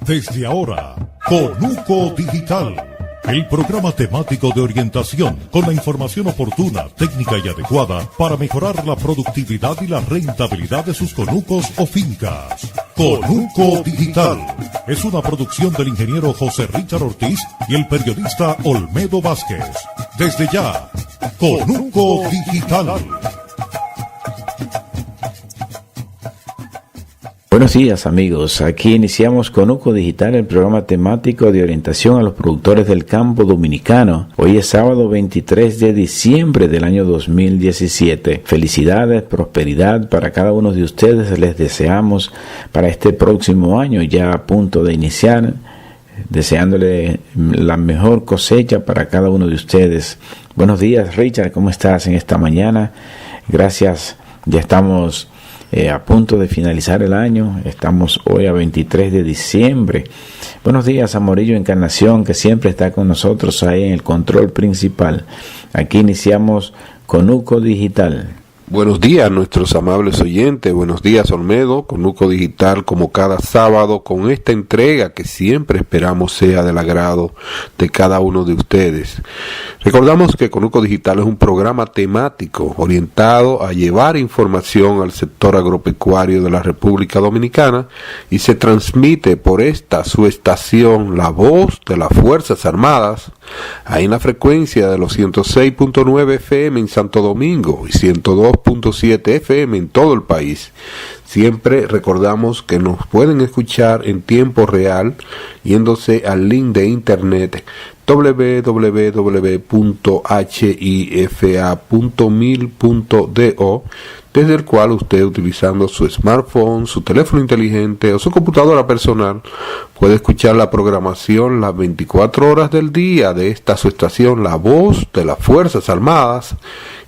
Desde ahora, Conuco Digital, el programa temático de orientación con la información oportuna, técnica y adecuada para mejorar la productividad y la rentabilidad de sus conucos o fincas. Conuco Digital es una producción del ingeniero José Richard Ortiz y el periodista Olmedo Vázquez. Desde ya, Conuco Digital. Buenos días amigos, aquí iniciamos Conuco Digital, el programa temático de orientación a los productores del campo dominicano. Hoy es sábado 23 de diciembre del año 2017. Felicidades, prosperidad para cada uno de ustedes les deseamos para este próximo año ya a punto de iniciar, deseándole la mejor cosecha para cada uno de ustedes. Buenos días Richard, ¿cómo estás en esta mañana? Gracias, ya estamos a punto de finalizar el año, estamos hoy a 23 de diciembre. Buenos días a Morillo Encarnación, que siempre está con nosotros ahí en el control principal. Aquí iniciamos Conuco Digital. Buenos días nuestros amables oyentes, buenos días Olmedo, Conuco Digital como cada sábado con esta entrega que siempre esperamos sea del agrado de cada uno de ustedes. Recordamos que Conuco Digital es un programa temático orientado a llevar información al sector agropecuario de la República Dominicana y se transmite por esta su estación La Voz de las Fuerzas Armadas, ahí en la frecuencia de los 106.9 FM en Santo Domingo y 102.7 FM en todo el país. Siempre recordamos que nos pueden escuchar en tiempo real yéndose al link de internet www.hifa.mil.do, desde el cual usted, utilizando su smartphone, su teléfono inteligente o su computadora personal, puede escuchar la programación las 24 horas del día de esta su estación La Voz de las Fuerzas Armadas,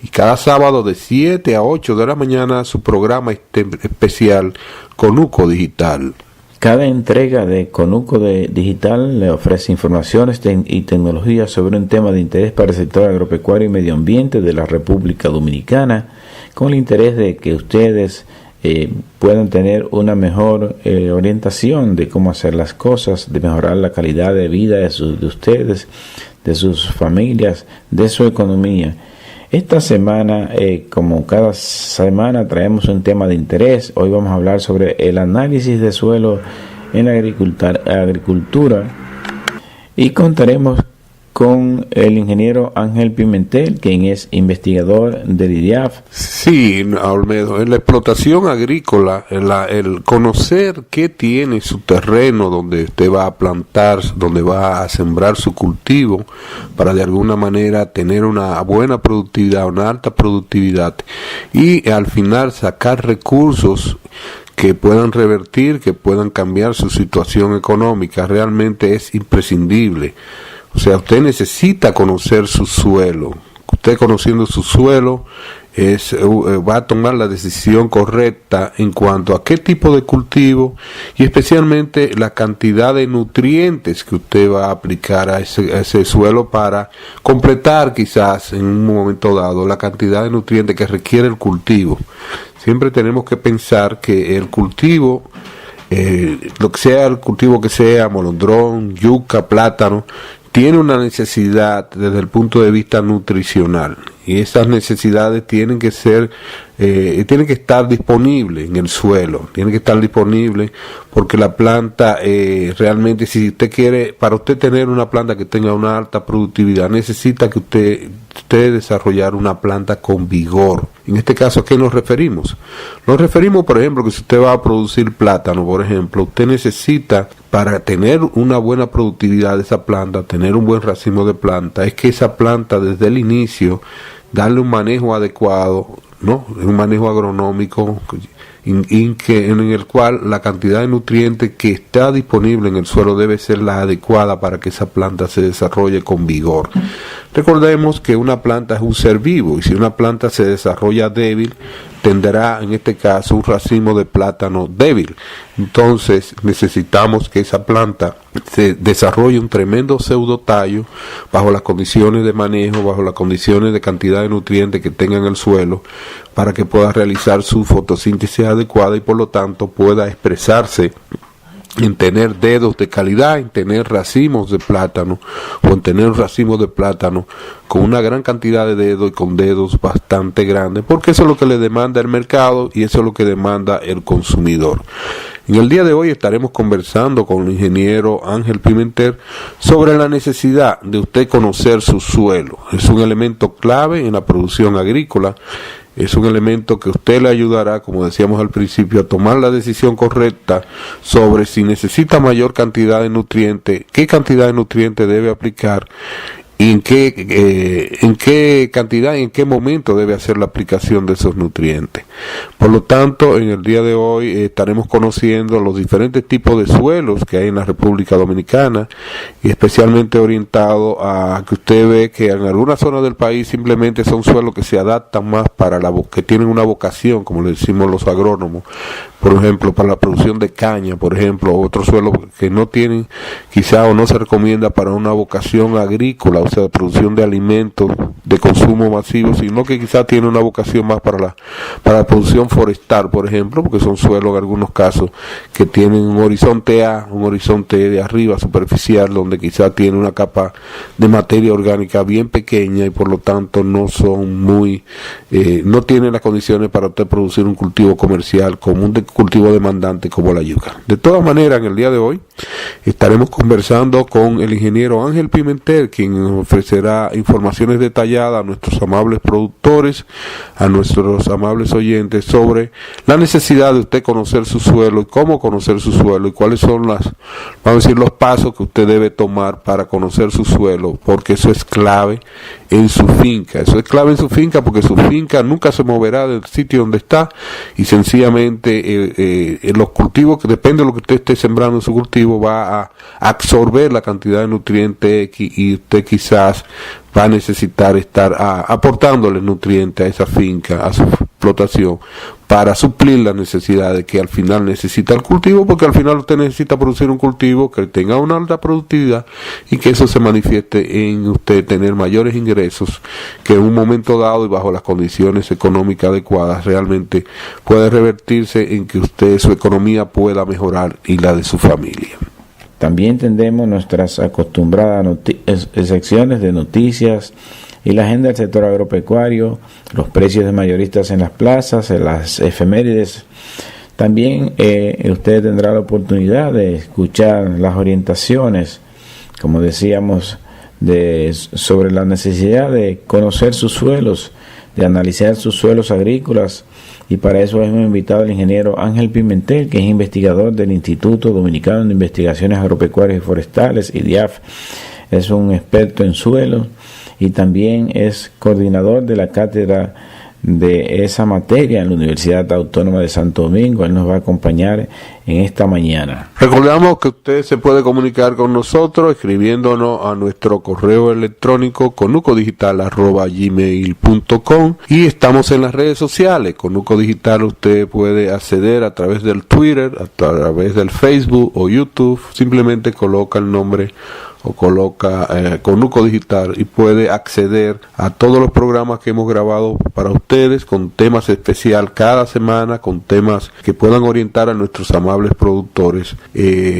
y cada sábado de 7 a 8 de la mañana su programa especial Conuco Digital. Cada entrega de Conuco Digital le ofrece informaciones y tecnologías sobre un tema de interés para el sector agropecuario y medio ambiente de la República Dominicana, con el interés de que ustedes puedan tener una mejor orientación de cómo hacer las cosas, de mejorar la calidad de vida de ustedes, de sus familias, de su economía. Esta semana, como cada semana, traemos un tema de interés. Hoy vamos a hablar sobre el análisis de suelo en la agricultura y contaremos con el ingeniero Ángel Pimentel, quien es investigador del IDIAF. Sí, Olmedo, en la explotación agrícola, el conocer qué tiene su terreno donde usted va a plantar, donde va a sembrar su cultivo, para de alguna manera tener una buena productividad, una alta productividad, y al final sacar recursos que puedan revertir, que puedan cambiar su situación económica, realmente es imprescindible. O sea, usted necesita conocer su suelo. Usted conociendo su suelo va a tomar la decisión correcta en cuanto a qué tipo de cultivo y especialmente la cantidad de nutrientes que usted va a aplicar a ese suelo para completar quizás en un momento dado la cantidad de nutrientes que requiere el cultivo. Siempre tenemos que pensar que el cultivo, lo que sea el cultivo que sea, molondrón, yuca, plátano, tiene una necesidad desde el punto de vista nutricional y esas necesidades tienen que estar disponibles en el suelo, tienen que estar disponibles porque la planta realmente, si usted quiere, para usted tener una planta que tenga una alta productividad, necesita que usted desarrollar una planta con vigor. En este caso, ¿a qué nos referimos? Nos referimos, por ejemplo, que si usted va a producir plátano, por ejemplo, usted necesita, para tener una buena productividad de esa planta, tener un buen racimo de planta, es que esa planta desde el inicio, darle un manejo adecuado, ¿no? Un manejo agronómico en el cual la cantidad de nutrientes que está disponible en el suelo debe ser la adecuada para que esa planta se desarrolle con vigor. Recordemos que una planta es un ser vivo y si una planta se desarrolla débil, tendrá en este caso un racimo de plátano débil. Entonces necesitamos que esa planta se desarrolle un tremendo pseudotallo bajo las condiciones de manejo, bajo las condiciones de cantidad de nutrientes que tenga en el suelo, para que pueda realizar su fotosíntesis adecuada y por lo tanto pueda expresarse en tener dedos de calidad, en tener racimos de plátano o en tener racimos de plátano con una gran cantidad de dedos y con dedos bastante grandes, porque eso es lo que le demanda el mercado y eso es lo que demanda el consumidor. En el día de hoy estaremos conversando con el ingeniero Ángel Pimentel sobre la necesidad de usted conocer su suelo. Es un elemento clave en la producción agrícola. Es un elemento que usted le ayudará, como decíamos al principio, a tomar la decisión correcta sobre si necesita mayor cantidad de nutrientes, qué cantidad de nutrientes debe aplicar y en qué cantidad y en qué momento debe hacer la aplicación de esos nutrientes. Por lo tanto, en el día de hoy estaremos conociendo los diferentes tipos de suelos que hay en la República Dominicana y especialmente orientado a que usted ve que en algunas zonas del país simplemente son suelos que se adaptan más para que tienen una vocación, como le decimos los agrónomos, por ejemplo, para la producción de caña, por ejemplo, otros suelos que no tienen quizá o no se recomienda para una vocación agrícola, o sea, producción de alimentos de consumo masivo, sino que quizá tiene una vocación más para la producción forestal, por ejemplo, porque son suelos en algunos casos que tienen un horizonte A, un horizonte de arriba superficial, donde quizá tiene una capa de materia orgánica bien pequeña y por lo tanto no son no tienen las condiciones para usted producir un cultivo comercial como un cultivo demandante como la yuca. De todas maneras, en el día de hoy estaremos conversando con el ingeniero Ángel Pimentel, quien ofrecerá informaciones detalladas a nuestros amables productores, a nuestros amables oyentes sobre la necesidad de usted conocer su suelo y cómo conocer su suelo y cuáles son vamos a decir, los pasos que usted debe tomar para conocer su suelo, porque eso es clave en su finca. Eso es clave en su finca porque su finca nunca se moverá del sitio donde está y sencillamente los cultivos, que depende de lo que usted esté sembrando en su cultivo, va a absorber la cantidad de nutrientes y usted quizás va a necesitar estar aportándole nutrientes a esa finca, a su explotación, para suplir las necesidades que al final necesita el cultivo, porque al final usted necesita producir un cultivo que tenga una alta productividad y que eso se manifieste en usted tener mayores ingresos, que en un momento dado y bajo las condiciones económicas adecuadas realmente puede revertirse en que su economía pueda mejorar y la de su familia. También tendremos nuestras acostumbradas secciones de noticias y la agenda del sector agropecuario, los precios de mayoristas en las plazas, en las efemérides. También usted tendrá la oportunidad de escuchar las orientaciones, como decíamos, sobre la necesidad de conocer sus suelos, de analizar sus suelos agrícolas. Y para eso hemos invitado al ingeniero Ángel Pimentel, que es investigador del Instituto Dominicano de Investigaciones Agropecuarias y Forestales, IDIAF. Es un experto en suelos y también es coordinador de la cátedra de esa materia en la Universidad Autónoma de Santo Domingo. Él nos va a acompañar en esta mañana. Recordamos que usted se puede comunicar con nosotros escribiéndonos a nuestro correo electrónico conucodigital@gmail.com y estamos en las redes sociales. Conuco Digital usted puede acceder a través del Twitter, a través del Facebook o YouTube. Simplemente coloca el nombre o coloca Conuco Digital y puede acceder a todos los programas que hemos grabado para ustedes con temas especiales cada semana, con temas que puedan orientar a nuestros amables productores.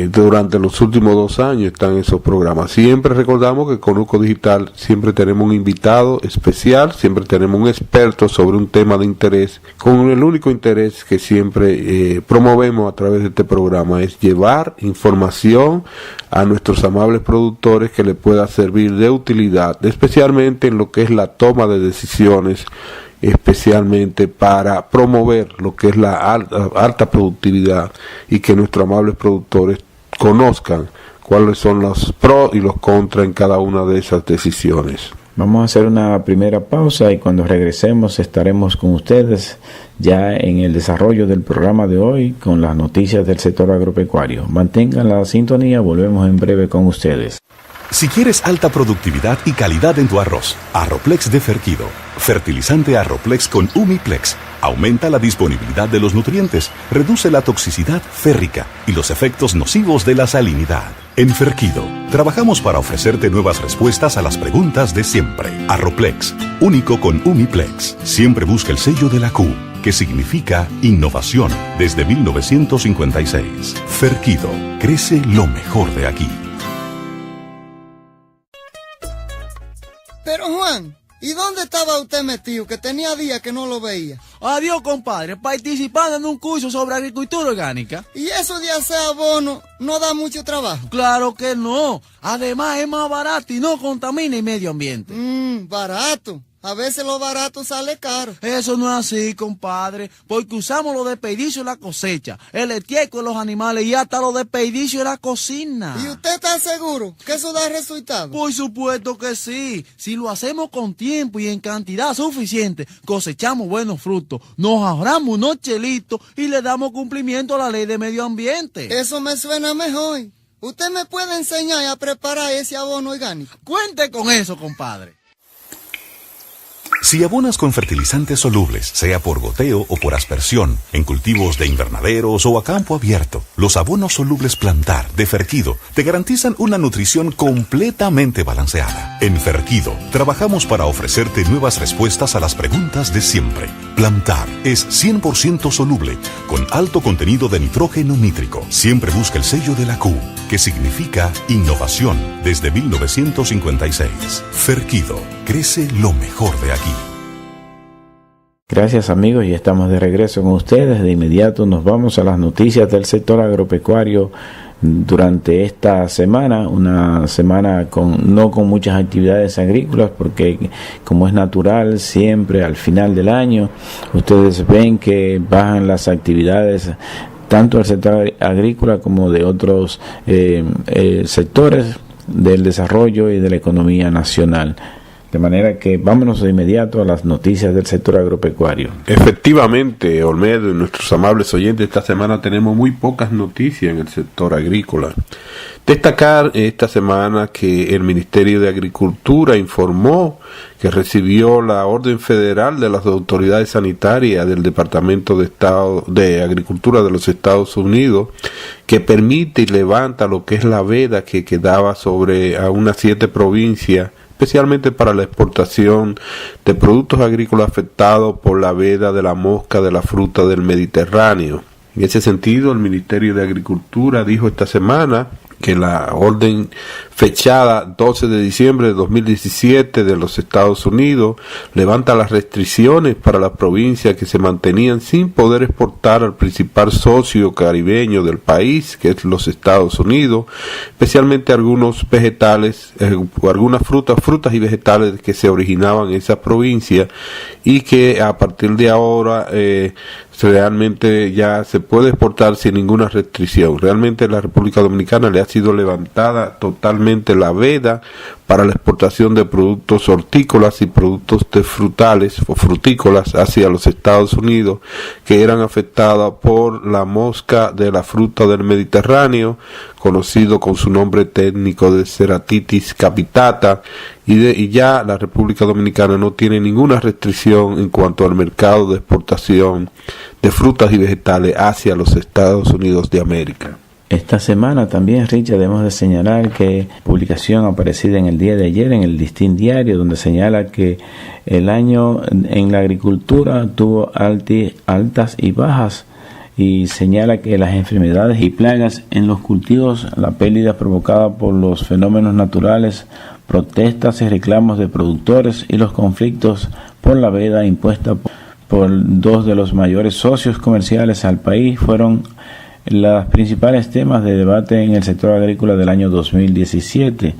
Durante los últimos 2 años están esos programas. Siempre recordamos que Conuco Digital siempre tenemos un invitado especial, siempre tenemos un experto sobre un tema de interés, con el único interés que siempre promovemos a través de este programa es llevar información a nuestros amables productores que les pueda servir de utilidad, especialmente en lo que es la toma de decisiones, especialmente para promover lo que es la alta productividad y que nuestros amables productores conozcan cuáles son los pros y los contras en cada una de esas decisiones. Vamos a hacer una primera pausa y cuando regresemos estaremos con ustedes ya en el desarrollo del programa de hoy con las noticias del sector agropecuario. Mantengan la sintonía, volvemos en breve con ustedes. Si quieres alta productividad y calidad en tu arroz, Arroplex de Ferquido. Fertilizante Arroplex con Humiplex. Aumenta la disponibilidad de los nutrientes, reduce la toxicidad férrica y los efectos nocivos de la salinidad. En Ferquido, trabajamos para ofrecerte nuevas respuestas a las preguntas de siempre. Arroplex, único con Humiplex. Siempre busca el sello de la Q. que significa innovación desde 1956. Ferquido, crece lo mejor de aquí. Pero Juan, ¿y dónde estaba usted metido? Que tenía días que no lo veía. Adiós, compadre, participando en un curso sobre agricultura orgánica. ¿Y eso de hacer abono no da mucho trabajo? Claro que no. Además es más barato y no contamina el medio ambiente. Barato. A veces lo barato sale caro. Eso no es así, compadre, porque usamos los desperdicios de la cosecha, el estiércol de los animales y hasta los desperdicios de la cocina. ¿Y usted está seguro que eso da resultado? Por supuesto que sí. Si lo hacemos con tiempo y en cantidad suficiente, cosechamos buenos frutos, nos ahorramos unos chelitos y le damos cumplimiento a la ley de medio ambiente. Eso me suena mejor. ¿Usted me puede enseñar a preparar ese abono orgánico? Cuente con eso, compadre. Si abonas con fertilizantes solubles, sea por goteo o por aspersión, en cultivos de invernaderos o a campo abierto, los abonos solubles Plantar de Ferquido te garantizan una nutrición completamente balanceada. En Ferquido, trabajamos para ofrecerte nuevas respuestas a las preguntas de siempre. Plantar es 100% soluble, con alto contenido de nitrógeno nítrico. Siempre busca el sello de la Q, que significa innovación desde 1956. Ferquido, crece lo mejor de aquí. Gracias amigos, y estamos de regreso con ustedes. De inmediato nos vamos a las noticias del sector agropecuario durante esta semana, una semana no con muchas actividades agrícolas, porque como es natural siempre al final del año ustedes ven que bajan las actividades tanto del sector agrícola como de otros sectores del desarrollo y de la economía nacional. De manera que vámonos de inmediato a las noticias del sector agropecuario. Efectivamente, Olmedo y nuestros amables oyentes, esta semana tenemos muy pocas noticias en el sector agrícola. Destacar esta semana que el Ministerio de Agricultura informó que recibió la orden federal de las autoridades sanitarias del Departamento de Estado de Agricultura de los Estados Unidos, que permite y levanta lo que es la veda que quedaba sobre a unas 7 provincias, especialmente para la exportación de productos agrícolas afectados por la veda de la mosca de la fruta del Mediterráneo. En ese sentido, el Ministerio de Agricultura dijo esta semana que la orden fechada 12 de diciembre de 2017 de los Estados Unidos levanta las restricciones para las provincias que se mantenían sin poder exportar al principal socio caribeño del país, que es los Estados Unidos, especialmente algunos vegetales, algunas frutas y vegetales que se originaban en esas provincias, y que a partir de ahora realmente ya se puede exportar sin ninguna restricción. Realmente en la República Dominicana le ha sido levantada totalmente la veda para la exportación de productos hortícolas y productos de frutales o frutícolas hacia los Estados Unidos, que eran afectados por la mosca de la fruta del Mediterráneo, conocido con su nombre técnico de Ceratitis capitata, y ya la República Dominicana no tiene ninguna restricción en cuanto al mercado de exportación de frutas y vegetales hacia los Estados Unidos de América. Esta semana también, Richard, debemos de señalar que publicación aparecida en el día de ayer en el Listín Diario, donde señala que el año en la agricultura tuvo altas y bajas, y señala que las enfermedades y plagas en los cultivos, la pérdida provocada por los fenómenos naturales, protestas y reclamos de productores y los conflictos por la veda impuesta por 2 de los mayores socios comerciales al país fueron los principales temas de debate en el sector agrícola del año 2017.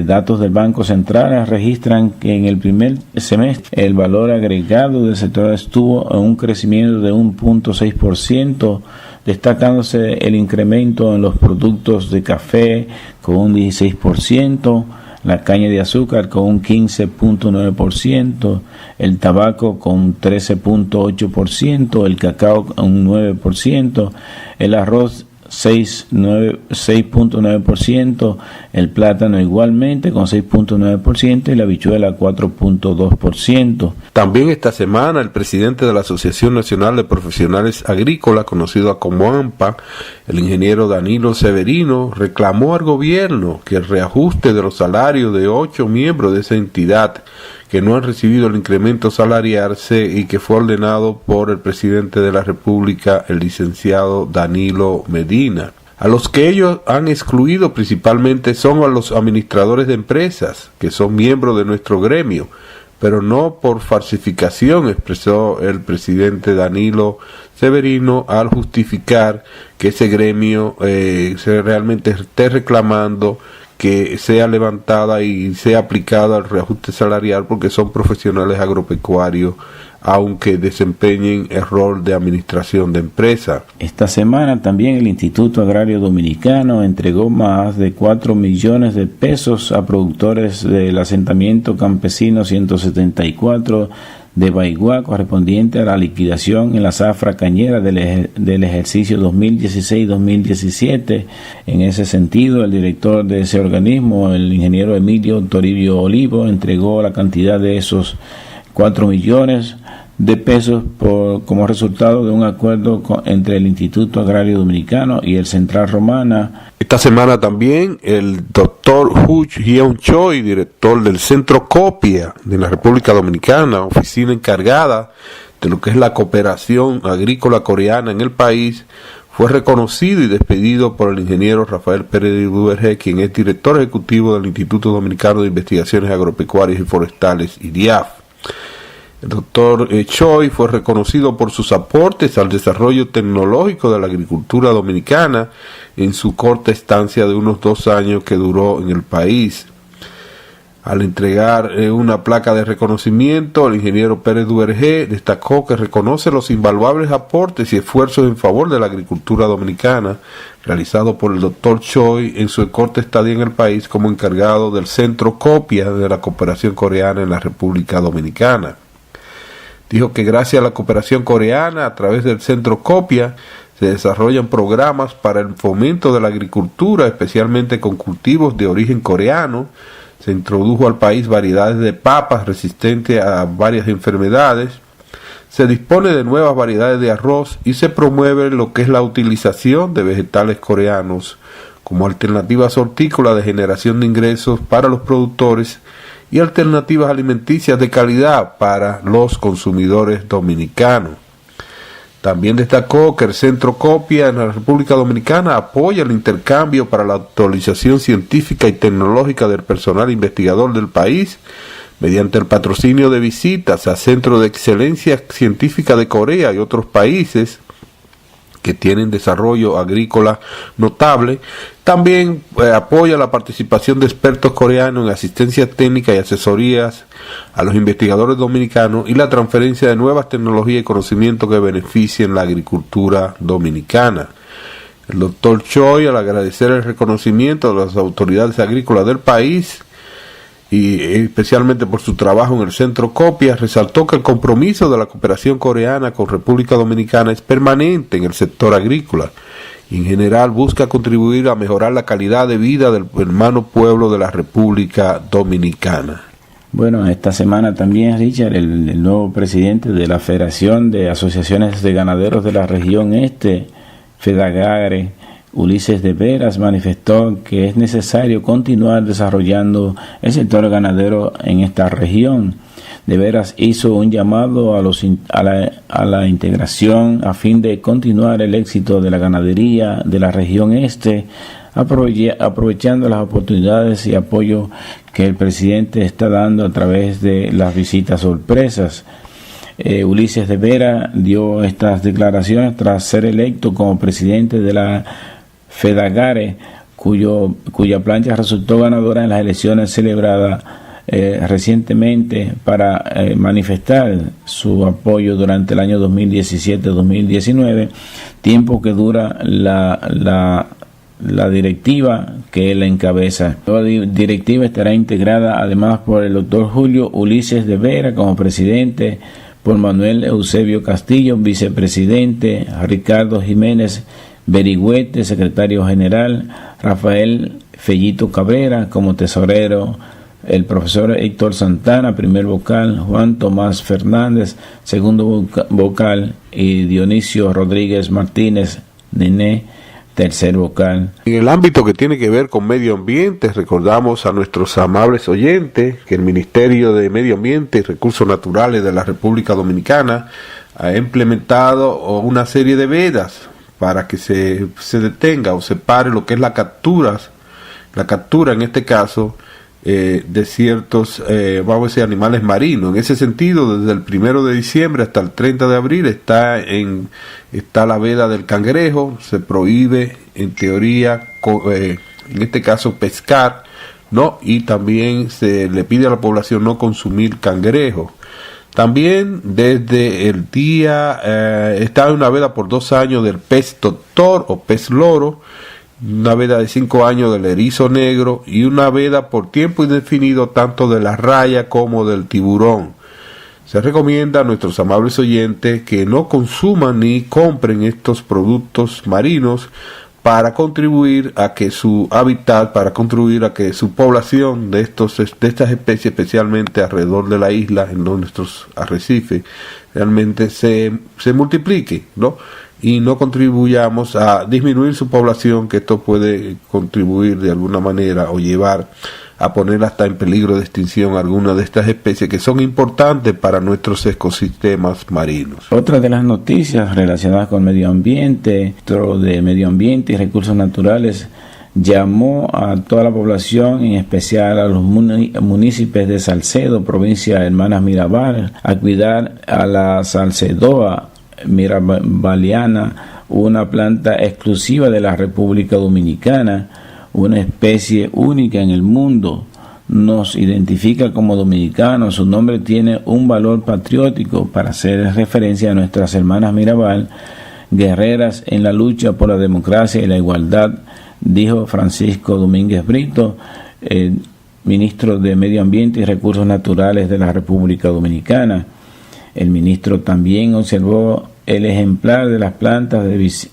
Datos del Banco Central registran que en el primer semestre el valor agregado del sector estuvo en un crecimiento de 1.6%, destacándose el incremento en los productos de café con un 16%, la caña de azúcar con un 15.9%, el tabaco con 13.8%, el cacao con un 9%, el arroz 6.9%, el plátano igualmente con 6.9% y la habichuela 4.2%. También esta semana el presidente de la Asociación Nacional de Profesionales Agrícolas, conocido como ANPA, el ingeniero Danilo Severino, reclamó al gobierno que el reajuste de los salarios de 8 miembros de esa entidad, que no han recibido el incremento salarial y que fue ordenado por el presidente de la República, el licenciado Danilo Medina. A los que ellos han excluido principalmente son a los administradores de empresas, que son miembros de nuestro gremio, pero no por falsificación, expresó el presidente Danilo Severino al justificar que ese gremio realmente esté reclamando que sea levantada y sea aplicada el reajuste salarial, porque son profesionales agropecuarios, aunque desempeñen el rol de administración de empresa. Esta semana también el Instituto Agrario Dominicano entregó más de 4 millones de pesos a productores del asentamiento campesino 174 de Baigua, correspondiente a la liquidación en la zafra cañera del ejercicio 2016-2017. En ese sentido, el director de ese organismo, el ingeniero Emilio Toribio Olivo, entregó la cantidad de esos 4 millones de pesos como resultado de un acuerdo entre el Instituto Agrario Dominicano y el Central Romana. Esta semana también el doctor Hu Hyun Choi, director del Centro Copia de la República Dominicana, oficina encargada de lo que es la cooperación agrícola coreana en el país, fue reconocido y despedido por el ingeniero Rafael Pérez Duvergé, quien es director ejecutivo del Instituto Dominicano de Investigaciones Agropecuarias y Forestales, IDIAF. El doctor Choi fue reconocido por sus aportes al desarrollo tecnológico de la agricultura dominicana en su corta estancia de unos 2 años que duró en el país. Al entregar una placa de reconocimiento, el ingeniero Pérez Duvergé destacó que reconoce los invaluables aportes y esfuerzos en favor de la agricultura dominicana realizados por el doctor Choi en su corta estadía en el país como encargado del Centro Copia de la Cooperación Coreana en la República Dominicana. Dijo que gracias a la cooperación coreana, a través del Centro Copia, se desarrollan programas para el fomento de la agricultura, especialmente con cultivos de origen coreano. Se introdujo al país variedades de papas resistentes a varias enfermedades. Se dispone de nuevas variedades de arroz y se promueve lo que es la utilización de vegetales coreanos como alternativas hortícolas de generación de ingresos para los productores y alternativas alimenticias de calidad para los consumidores dominicanos. También destacó que el Centro Copia en la República Dominicana apoya el intercambio para la actualización científica y tecnológica del personal investigador del país mediante el patrocinio de visitas a centros de excelencia científica de Corea y otros países que tienen desarrollo agrícola notable. También apoya la participación de expertos coreanos en asistencia técnica y asesorías a los investigadores dominicanos y la transferencia de nuevas tecnologías y conocimientos que beneficien la agricultura dominicana. El doctor Choi, al agradecer el reconocimiento de las autoridades agrícolas del país y especialmente por su trabajo en el Centro Copia, resaltó que el compromiso de la cooperación coreana con República Dominicana es permanente en el sector agrícola y en general busca contribuir a mejorar la calidad de vida del hermano pueblo de la República Dominicana. Bueno, esta semana también, Richard, el nuevo presidente de la Federación de Asociaciones de Ganaderos de la Región Este, FEDAGARE, Ulises de Veras, manifestó que es necesario continuar desarrollando el sector ganadero en esta región. De Veras hizo un llamado a la integración a fin de continuar el éxito de la ganadería de la región este, aprovechando las oportunidades y apoyo que el presidente está dando a través de las visitas sorpresas. Ulises de Vera dio estas declaraciones tras ser electo como presidente de la FEDAGARE, cuya plancha resultó ganadora en las elecciones celebradas recientemente para manifestar su apoyo durante el año 2017-2019, tiempo que dura la directiva que él encabeza. La directiva estará integrada además por el doctor Julio Ulises de Vera como presidente, por Manuel Eusebio Castillo, vicepresidente, Ricardo Jiménez Berigüete, secretario general, Rafael Fellito Cabrera como tesorero, el profesor Héctor Santana, primer vocal, Juan Tomás Fernández, segundo vocal, y Dionisio Rodríguez Martínez, Nené, tercer vocal. En el ámbito que tiene que ver con medio ambiente, recordamos a nuestros amables oyentes que el Ministerio de Medio Ambiente y Recursos Naturales de la República Dominicana ha implementado una serie de vedas para que se detenga o se pare lo que es la captura en este caso de ciertos, vamos a decir, animales marinos. En ese sentido, desde el 1 de diciembre hasta el 30 de abril está la veda del cangrejo. Se prohíbe, en teoría, en este caso, pescar, ¿no? Y también se le pide a la población no consumir cangrejo. También desde el día, está una veda por 2 años del pez doctor o pez loro, una veda de 5 años del erizo negro y una veda por tiempo indefinido tanto de la raya como del tiburón. Se recomienda a nuestros amables oyentes que no consuman ni compren estos productos marinos para contribuir a que su hábitat, para contribuir a que su población de estas especies, especialmente alrededor de la isla, en nuestros arrecifes, realmente se multiplique, ¿no? Y no contribuyamos a disminuir su población, que esto puede contribuir de alguna manera o llevar a poner hasta en peligro de extinción algunas de estas especies que son importantes para nuestros ecosistemas marinos. Otra de las noticias relacionadas con medio ambiente, de medio ambiente y recursos naturales, llamó a toda la población, en especial a los municipios de Salcedo, provincia Hermanas Mirabal, a cuidar a la Salcedoa mirabaliana, una planta exclusiva de la República Dominicana, una especie única en el mundo. Nos identifica como dominicanos. Su nombre tiene un valor patriótico para hacer referencia a nuestras hermanas Mirabal, guerreras en la lucha por la democracia y la igualdad, dijo Francisco Domínguez Brito, ministro de Medio Ambiente y Recursos Naturales de la República Dominicana. El ministro también observó el ejemplar de las plantas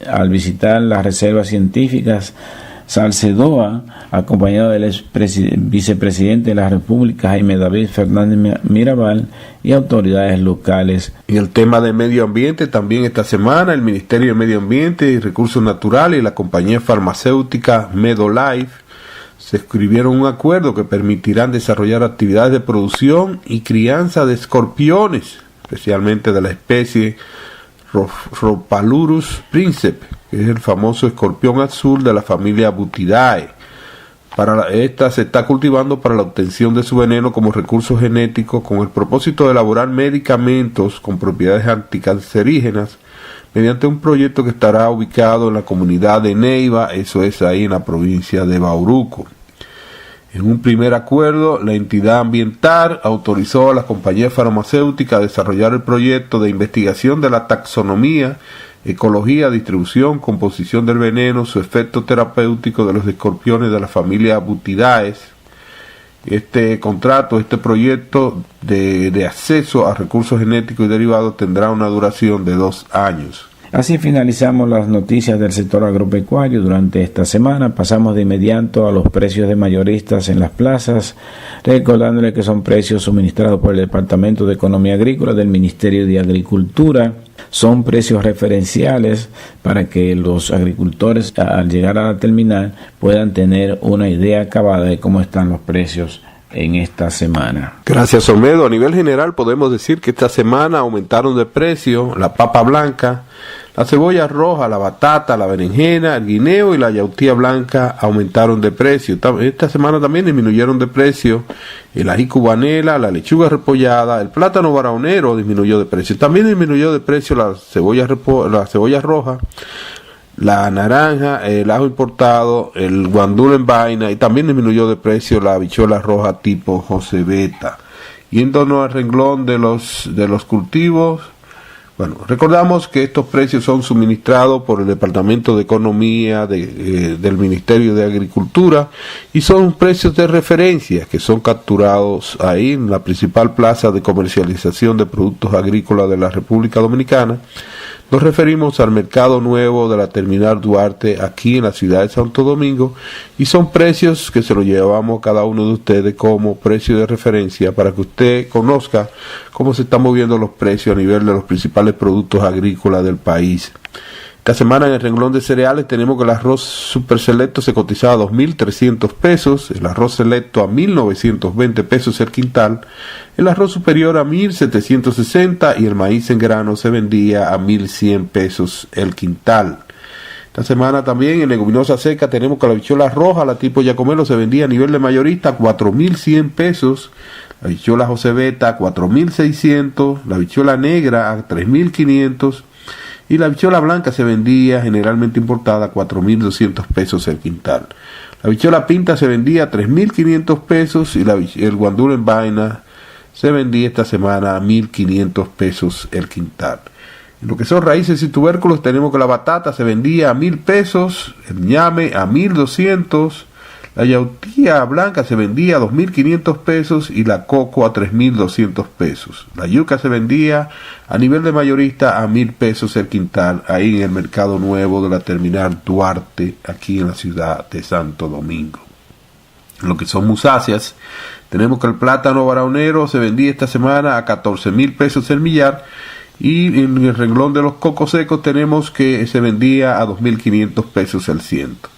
al visitar las reservas científicas Salcedoa, acompañado del vicepresidente de la República, Jaime David Fernández Mirabal, y autoridades locales. En el tema de medio ambiente, también esta semana el Ministerio de Medio Ambiente y Recursos Naturales y la compañía farmacéutica Medolife se suscribieron un acuerdo que permitirán desarrollar actividades de producción y crianza de escorpiones, especialmente de la especie Rhopalurus princeps, que es el famoso escorpión azul de la familia Butidae. Esta se está cultivando para la obtención de su veneno como recurso genético con el propósito de elaborar medicamentos con propiedades anticancerígenas mediante un proyecto que estará ubicado en la comunidad de Neiva, eso es ahí en la provincia de Bauruco. En un primer acuerdo, la entidad ambiental autorizó a la compañía farmacéutica a desarrollar el proyecto de investigación de la taxonomía, ecología, distribución, composición del veneno, su efecto terapéutico de los escorpiones de la familia Butidae. Este proyecto de acceso a recursos genéticos y derivados tendrá una duración de 2 años. Así finalizamos las noticias del sector agropecuario durante esta semana. Pasamos de inmediato a los precios de mayoristas en las plazas, recordándole que son precios suministrados por el Departamento de Economía Agrícola del Ministerio de Agricultura. Son precios referenciales para que los agricultores, al llegar a la terminal, puedan tener una idea acabada de cómo están los precios en esta semana. Gracias, Olmedo. A nivel general podemos decir que esta semana aumentaron de precio la papa blanca, la cebolla roja, la batata, la berenjena, el guineo y la yautía blanca aumentaron de precio. Esta semana también disminuyeron de precio el ají cubanela, la lechuga repollada, el plátano baraonero disminuyó de precio. También disminuyó de precio la cebolla roja, la naranja, el ajo importado, el guandul en vaina, y también disminuyó de precio la habichuela roja tipo Josebeta. Yéndonos al renglón de los cultivos, bueno, recordamos que estos precios son suministrados por el Departamento de Economía del Ministerio de Agricultura y son precios de referencia que son capturados ahí en la principal plaza de comercialización de productos agrícolas de la República Dominicana. Nos referimos al Mercado Nuevo de la Terminal Duarte, aquí en la ciudad de Santo Domingo, y son precios que se los llevamos a cada uno de ustedes como precio de referencia para que usted conozca cómo se están moviendo los precios a nivel de los principales productos agrícolas del país. Esta semana en el renglón de cereales tenemos que el arroz super selecto se cotizaba a 2.300 pesos, el arroz selecto a 1.920 pesos el quintal, el arroz superior a 1.760 y el maíz en grano se vendía a 1.100 pesos el quintal. Esta semana también en leguminosa seca tenemos que la habichuela roja, la tipo Giacomelo, se vendía a nivel de mayorista a 4.100 pesos, la habichuela Josebeta a 4.600, la habichuela negra a 3.500 y la habichuela blanca se vendía generalmente importada a 4.200 pesos el quintal. La habichuela pinta se vendía a 3.500 pesos y el guandul en vaina se vendía esta semana a 1.500 pesos el quintal. En lo que son raíces y tubérculos tenemos que la batata se vendía a 1.000 pesos, el ñame a 1.200, la yautía blanca se vendía a 2.500 pesos y la coco a 3.200 pesos. La yuca se vendía a nivel de mayorista a 1.000 pesos el quintal, ahí en el mercado nuevo de la terminal Duarte, aquí en la ciudad de Santo Domingo. En lo que son musáceas, tenemos que el plátano baraonero se vendía esta semana a 14.000 pesos el millar, y en el renglón de los cocos secos tenemos que se vendía a 2.500 pesos el ciento.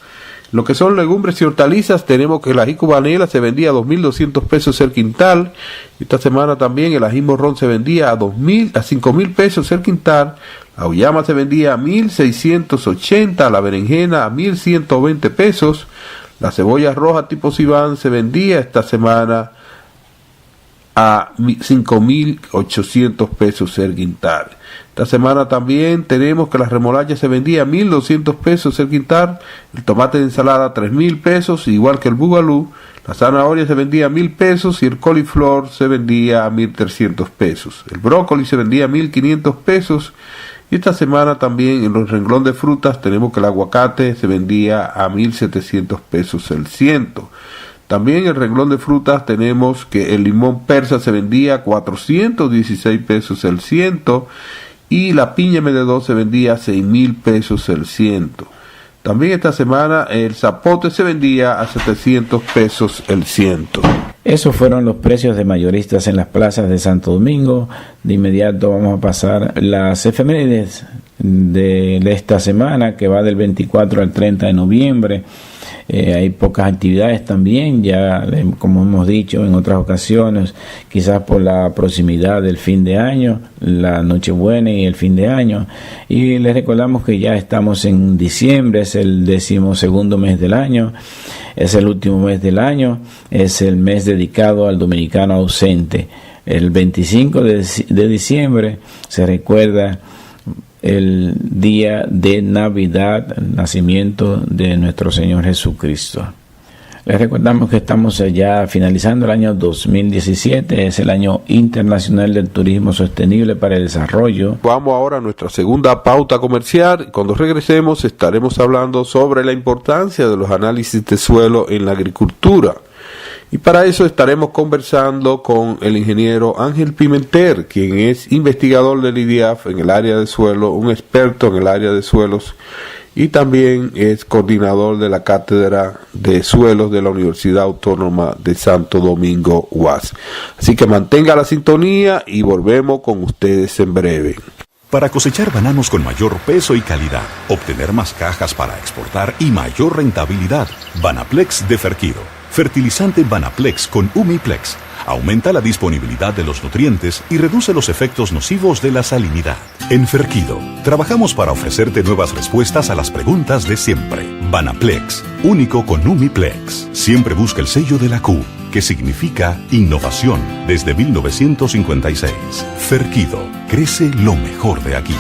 Lo que son legumbres y hortalizas, tenemos que el ají cubanela se vendía a 2.200 pesos el quintal. Esta semana también el ají morrón se vendía a 5.000 pesos el quintal. La uyama se vendía a 1.680, la berenjena a 1.120 pesos. La cebolla roja tipo Cibán se vendía esta semana a 5.800 pesos el quintal. Esta semana también tenemos que la remolacha se vendía a 1.200 pesos el quintal, el tomate de ensalada a 3.000 pesos, igual que el bugalú, la zanahoria se vendía a 1.000 pesos y el coliflor se vendía a 1.300 pesos. El brócoli se vendía a 1.500 pesos y esta semana también en los renglón de frutas tenemos que el aguacate se vendía a 1.700 pesos el ciento. También en el renglón de frutas tenemos que el limón persa se vendía a 416 pesos el ciento y la piña MD2 se vendía a 6.000 pesos el ciento. También esta semana el zapote se vendía a 700 pesos el ciento. Esos fueron los precios de mayoristas en las plazas de Santo Domingo. De inmediato vamos a pasar las efemérides de esta semana, que va del 24 al 30 de noviembre. Hay pocas actividades también, ya como hemos dicho en otras ocasiones, quizás por la proximidad del fin de año, la Nochebuena y el fin de año. Y les recordamos que ya estamos en diciembre, es el 12º mes del año, es el último mes del año, es el mes dedicado al dominicano ausente. El 25 de diciembre se recuerda el día de Navidad, el nacimiento de nuestro Señor Jesucristo. Les recordamos que estamos ya finalizando el año 2017, es el año internacional del turismo sostenible para el desarrollo. Vamos ahora a nuestra segunda pauta comercial. Cuando regresemos estaremos hablando sobre la importancia de los análisis de suelo en la agricultura. Y para eso estaremos conversando con el ingeniero Ángel Pimentel, quien es investigador del IDIAF en el área de suelo, un experto en el área de suelos y también es coordinador de la Cátedra de Suelos de la Universidad Autónoma de Santo Domingo, UAS. Así que mantenga la sintonía y volvemos con ustedes en breve. Para cosechar bananos con mayor peso y calidad, obtener más cajas para exportar y mayor rentabilidad, Banaplex de Ferquido. Fertilizante Banaplex con Humiplex. Aumenta la disponibilidad de los nutrientes y reduce los efectos nocivos de la salinidad. En Ferquido, trabajamos para ofrecerte nuevas respuestas a las preguntas de siempre. Banaplex, único con Humiplex. Siempre busca el sello de la Q, que significa innovación desde 1956. Ferquido, crece lo mejor de aquí.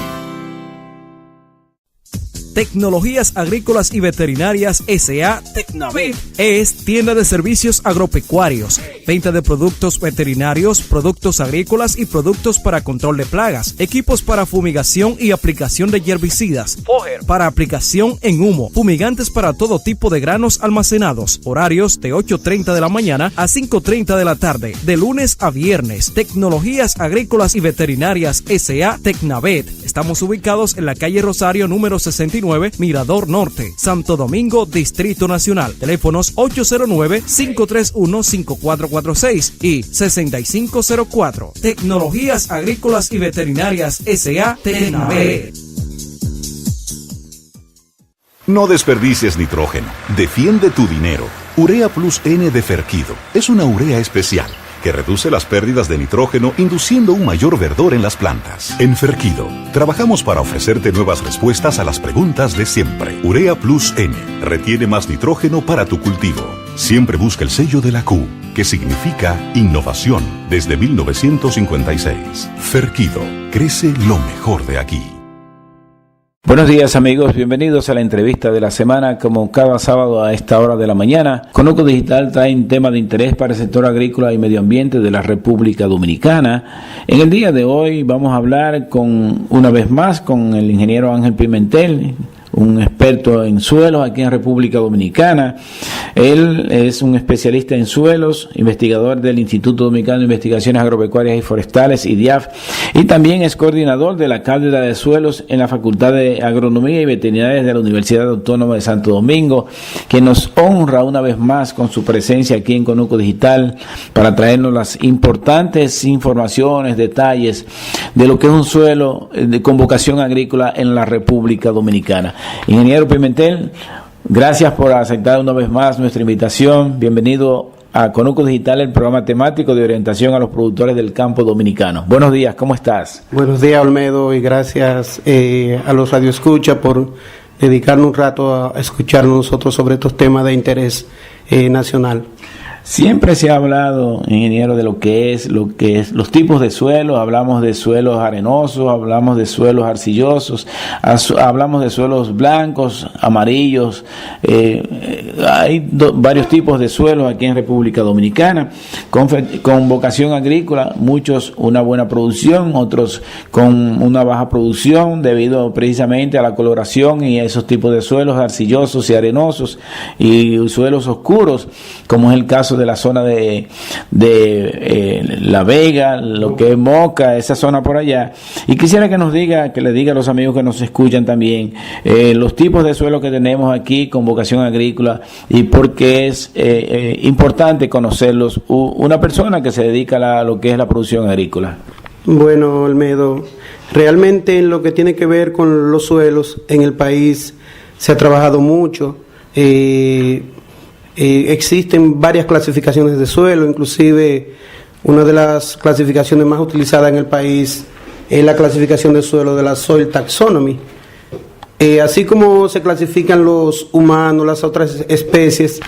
Tecnologías Agrícolas y Veterinarias S.A. Tecnavet es tienda de servicios agropecuarios, venta de productos veterinarios, productos agrícolas y productos para control de plagas, equipos para fumigación y aplicación de herbicidas, Foger para aplicación en humo, fumigantes para todo tipo de granos almacenados, horarios de 8:30 de la mañana a 5:30 de la tarde, de lunes a viernes. Tecnologías Agrícolas y Veterinarias S.A. Tecnavet. Estamos ubicados en la calle Rosario número 69, Mirador Norte, Santo Domingo, Distrito Nacional. Teléfonos 809-531-5446 y 6504. Tecnologías Agrícolas y Veterinarias S.A. Tecnavet. No desperdicies nitrógeno. Defiende tu dinero. Urea Plus N de Ferquido es una urea especial que reduce las pérdidas de nitrógeno induciendo un mayor verdor en las plantas. En Ferquido, trabajamos para ofrecerte nuevas respuestas a las preguntas de siempre. Urea Plus N retiene más nitrógeno para tu cultivo. Siempre busca el sello de la Q, que significa innovación desde 1956. Ferquido, crece lo mejor de aquí. Buenos días amigos, bienvenidos a la entrevista de la semana. Como cada sábado a esta hora de la mañana, Conuco Digital trae un tema de interés para el sector agrícola y medio ambiente de la República Dominicana. En el día de hoy vamos a hablar una vez más con el ingeniero Ángel Pimentel, un experto en suelos aquí en República Dominicana. Él es un especialista en suelos, investigador del Instituto Dominicano de Investigaciones Agropecuarias y Forestales, IDIAF, y también es coordinador de la Cátedra de Suelos en la Facultad de Agronomía y Veterinaria de la Universidad Autónoma de Santo Domingo, que nos honra una vez más con su presencia aquí en Conuco Digital para traernos las importantes informaciones, detalles de lo que es un suelo con vocación agrícola en la República Dominicana. Ingeniero Pimentel, gracias por aceptar una vez más nuestra invitación. Bienvenido a Conuco Digital, el programa temático de orientación a los productores del campo dominicano. Buenos días, ¿cómo estás? Buenos días, Olmedo, y gracias a los radioescuchas por dedicarnos un rato a escucharnos nosotros sobre estos temas de interés nacional. Siempre se ha hablado, ingeniero, de lo que es los tipos de suelos. Hablamos de suelos arenosos, hablamos de suelos arcillosos, hablamos de suelos blancos, amarillos. Hay varios tipos de suelos aquí en República Dominicana, con vocación agrícola, muchos una buena producción, otros con una baja producción debido precisamente a la coloración y a esos tipos de suelos arcillosos y arenosos, y suelos oscuros, como es el caso de la zona de La Vega, lo que es Moca, esa zona por allá. Y quisiera que le diga a los amigos que nos escuchan también los tipos de suelo que tenemos aquí con vocación agrícola y por qué es importante conocerlos una persona que se dedica a lo que es la producción agrícola. Bueno, Olmedo, realmente en lo que tiene que ver con los suelos en el país se ha trabajado mucho. Existen varias clasificaciones de suelo, inclusive una de las clasificaciones más utilizadas en el país es la clasificación de suelo de la Soil Taxonomy. Así como se clasifican los humanos, las otras especies,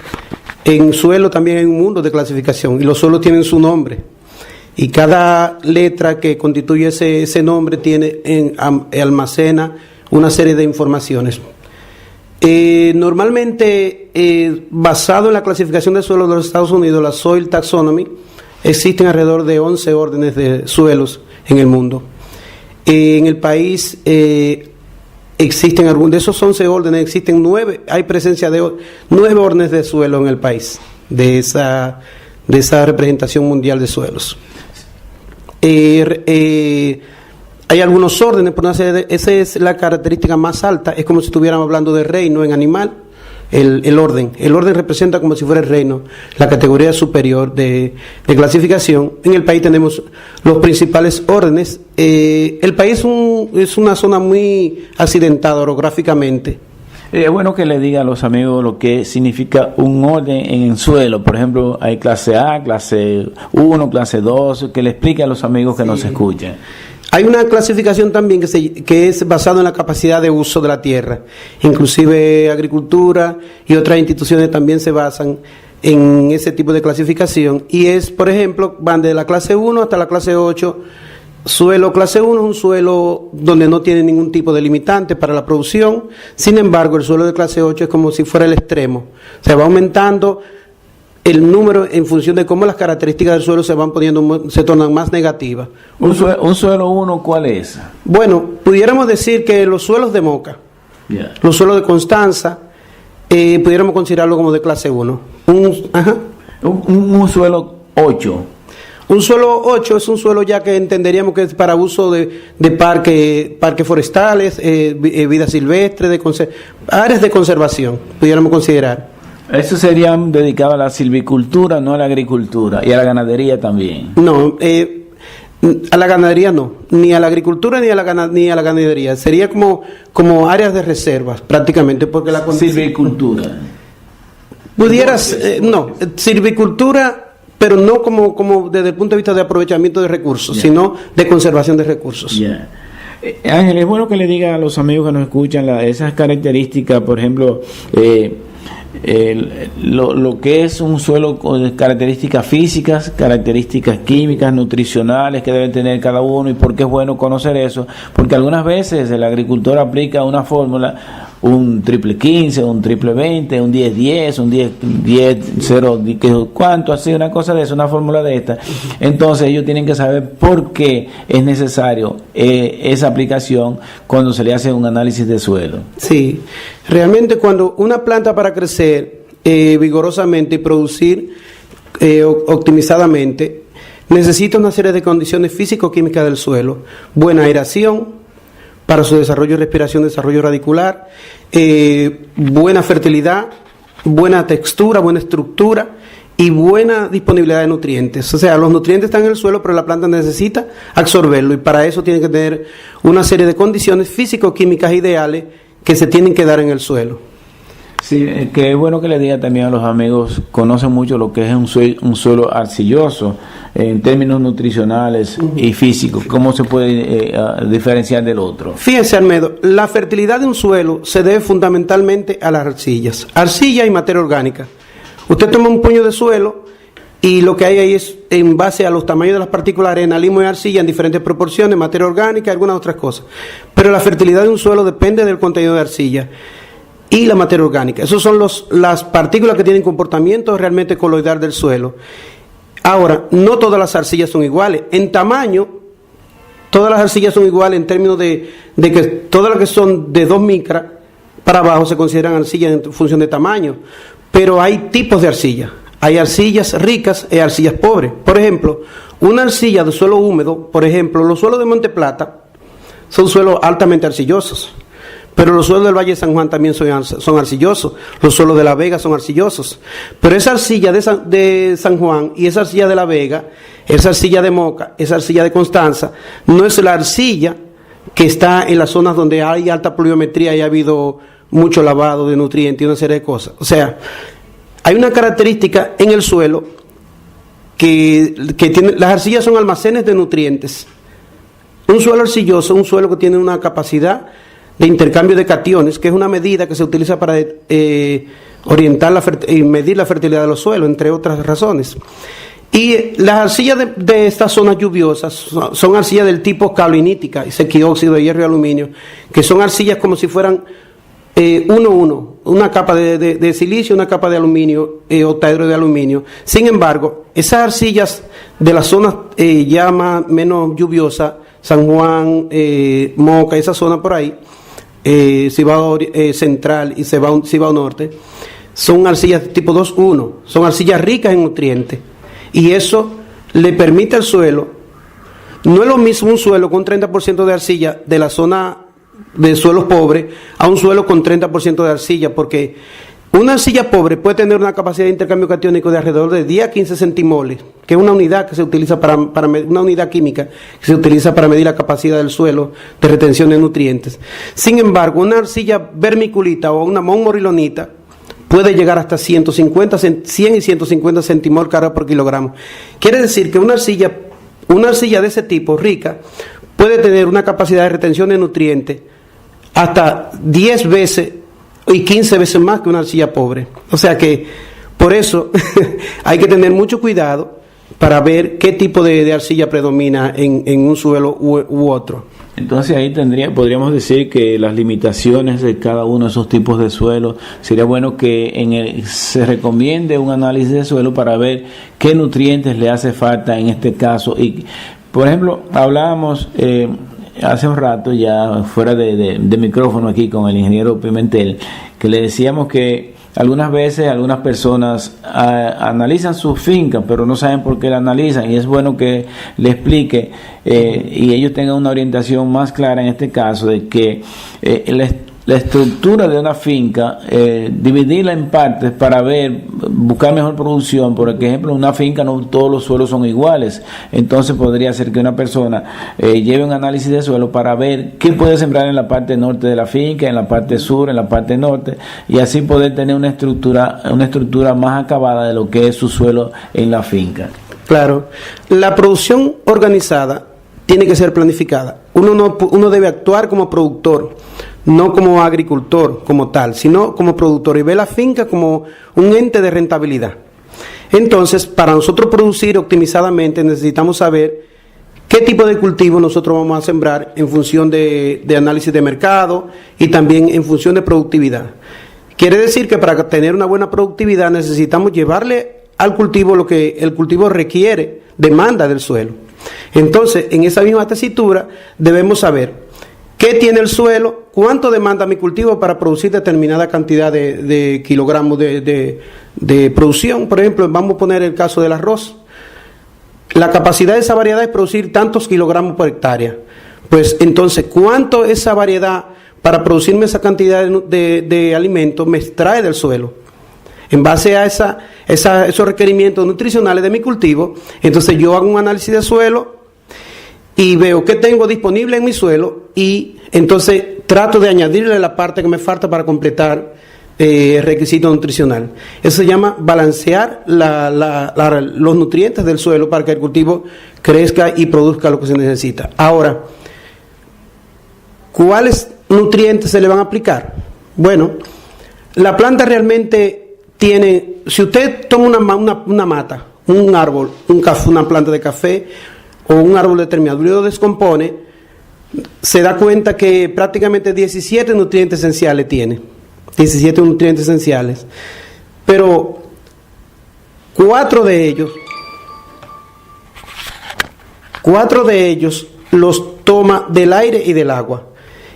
en suelo también hay un mundo de clasificación y los suelos tienen su nombre. Y cada letra que constituye ese nombre almacena una serie de informaciones. Normalmente, basado en la clasificación de suelos de los Estados Unidos, la Soil Taxonomy, existen alrededor de 11 órdenes de suelos en el mundo. En el país existen algunos de esos 11 órdenes, existen 9, hay presencia de 9 órdenes de suelo en el país, de esa representación mundial de suelos. Hay algunos órdenes, por una serie esa es la característica más alta, es como si estuviéramos hablando de reino en animal, el orden. El orden representa como si fuera el reino, la categoría superior de clasificación. En el país tenemos los principales órdenes. El país es una zona muy accidentada orográficamente. Es bueno que le diga a los amigos lo que significa un orden en el suelo. Por ejemplo, hay clase A, clase 1, clase 2, que le explique a los amigos que nos escuchan. Hay una clasificación también que es basada en la capacidad de uso de la tierra. Inclusive agricultura y otras instituciones también se basan en ese tipo de clasificación. Y es, por ejemplo, van de la clase 1 hasta la clase 8. Suelo clase 1 es un suelo donde no tiene ningún tipo de limitante para la producción. Sin embargo, el suelo de clase 8 es como si fuera el extremo. Se va aumentando el número en función de cómo las características del suelo se tornan más negativas. ¿Un suelo 1 cuál es? Bueno, pudiéramos decir que los suelos de Moca, los suelos de Constanza, pudiéramos considerarlo como de clase 1. Un suelo 8. Un suelo 8 es un suelo ya que entenderíamos que es para uso de parques forestales, vida silvestre, áreas de conservación, pudiéramos considerar. Eso sería dedicado a la silvicultura, no a la agricultura, y a la ganadería también. No, A la ganadería no, ni a la agricultura ni a la ganadería. Sería como áreas de reservas prácticamente, porque la silvicultura. Pudieras, no, silvicultura, pero no como desde el punto de vista de aprovechamiento de recursos, sino de conservación de recursos. Ángel, es bueno que le diga a los amigos que nos escuchan esas características, por ejemplo, lo que es un suelo con características físicas, características químicas, nutricionales que debe tener cada uno, y por qué es bueno conocer eso, porque algunas veces el agricultor aplica una fórmula, un triple 15, un triple 20, un 10-10, un 10-10, 0, ¿cuánto? Así, una cosa de eso, una fórmula de esta. Entonces ellos tienen que saber por qué es necesario esa aplicación cuando se le hace un análisis de suelo. Sí, realmente cuando una planta para crecer vigorosamente y producir optimizadamente, necesita una serie de condiciones físico-químicas del suelo, buena aeración, para su desarrollo, respiración, desarrollo radicular, buena fertilidad, buena textura, buena estructura y buena disponibilidad de nutrientes. O sea, los nutrientes están en el suelo, pero la planta necesita absorberlo, y para eso tiene que tener una serie de condiciones físico-químicas ideales que se tienen que dar en el suelo. Sí, que es bueno que le diga también a los amigos, conocen mucho lo que es un suelo arcilloso en términos nutricionales y físicos. ¿Cómo se puede diferenciar del otro? Fíjense, Almedo, la fertilidad de un suelo se debe fundamentalmente a las arcillas. Arcilla y materia orgánica. Usted toma un puño de suelo y lo que hay ahí es, en base a los tamaños de las partículas, arena, limo y arcilla en diferentes proporciones, materia orgánica y algunas otras cosas. Pero la fertilidad de un suelo depende del contenido de arcilla y la materia orgánica. Esas son las partículas que tienen comportamiento realmente coloidal del suelo. Ahora, no todas las arcillas son iguales. En tamaño, todas las arcillas son iguales en términos de que todas las que son de 2 micras para abajo se consideran arcillas en función de tamaño. Pero hay tipos de arcilla. Hay arcillas ricas y arcillas pobres. Por ejemplo, una arcilla de suelo húmedo, por ejemplo, los suelos de Monte Plata son suelos altamente arcillosos. Pero los suelos del Valle de San Juan también son arcillosos. Los suelos de La Vega son arcillosos. Pero esa arcilla de San Juan y esa arcilla de La Vega, esa arcilla de Moca, esa arcilla de Constanza, no es la arcilla que está en las zonas donde hay alta pluviometría y ha habido mucho lavado de nutrientes y una serie de cosas. O sea, hay una característica en el suelo que tiene, las arcillas son almacenes de nutrientes. Un suelo arcilloso es un suelo que tiene una capacidad de intercambio de cationes, que es una medida que se utiliza para orientar y medir la fertilidad de los suelos, entre otras razones. Y las arcillas de estas zonas lluviosas son arcillas del tipo caolinítica, sequióxido de hierro y aluminio, que son arcillas como si fueran 1-1, una capa de silicio, una capa de aluminio, octaedro de aluminio. Sin embargo, esas arcillas de las zonas ya menos lluviosas, San Juan, Moca, esa zona por ahí, Cibao Central y Cibao Norte, son arcillas tipo 2-1, son arcillas ricas en nutrientes, y eso le permite al suelo, no es lo mismo un suelo con 30% de arcilla de la zona de suelos pobres a un suelo con 30% de arcilla, porque una arcilla pobre puede tener una capacidad de intercambio catiónico de alrededor de 10 a 15 centimoles, que es una unidad que se utiliza una unidad química que se utiliza para medir la capacidad del suelo de retención de nutrientes. Sin embargo, una arcilla vermiculita o una morilonita puede llegar hasta 100 y 150 centimol carga por kilogramo. Quiere decir que una arcilla de ese tipo, rica, puede tener una capacidad de retención de nutrientes hasta 10 veces y 15 veces más que una arcilla pobre. O sea que por eso hay que tener mucho cuidado para ver qué tipo de arcilla predomina en un suelo u otro. Entonces ahí podríamos decir que las limitaciones de cada uno de esos tipos de suelo, sería bueno que se recomiende un análisis de suelo para ver qué nutrientes le hace falta en este caso. Y por ejemplo, hablábamos hace un rato ya fuera de micrófono aquí con el ingeniero Pimentel, que le decíamos que algunas veces algunas personas analizan sus fincas, pero no saben por qué la analizan, y es bueno que le explique y ellos tengan una orientación más clara en este caso de que la estructura de una finca, dividirla en partes para buscar mejor producción. Por ejemplo, una finca no todos los suelos son iguales, entonces podría ser que una persona lleve un análisis de suelo para ver qué puede sembrar en la parte norte de la finca, en la parte sur, en la parte norte, y así poder tener una estructura más acabada de lo que es su suelo en la finca. Claro, la producción organizada tiene que ser planificada. Uno debe actuar como productor, no como agricultor como tal, sino como productor, y ve la finca como un ente de rentabilidad. Entonces, para nosotros producir optimizadamente necesitamos saber qué tipo de cultivo nosotros vamos a sembrar en función de análisis de mercado y también en función de productividad. Quiere decir que para tener una buena productividad necesitamos llevarle al cultivo lo que el cultivo requiere, demanda del suelo. Entonces, en esa misma tesitura debemos saber qué tiene el suelo, cuánto demanda mi cultivo para producir determinada cantidad de kilogramos de producción. Por ejemplo, vamos a poner el caso del arroz. La capacidad de esa variedad es producir tantos kilogramos por hectárea. Pues entonces, ¿cuánto esa variedad para producirme esa cantidad de alimentos me extrae del suelo? En base a esos requerimientos nutricionales de mi cultivo, entonces yo hago un análisis de suelo y veo qué tengo disponible en mi suelo, y entonces trato de añadirle la parte que me falta para completar el requisito nutricional. Eso se llama balancear los nutrientes del suelo para que el cultivo crezca y produzca lo que se necesita. Ahora, ¿cuáles nutrientes se le van a aplicar? Bueno, la planta realmente tiene, si usted toma una mata, un árbol, una planta de café o un árbol determinado y lo descompone, se da cuenta que prácticamente 17 nutrientes esenciales tiene. 17 nutrientes esenciales. Pero 4 de ellos los toma del aire y del agua.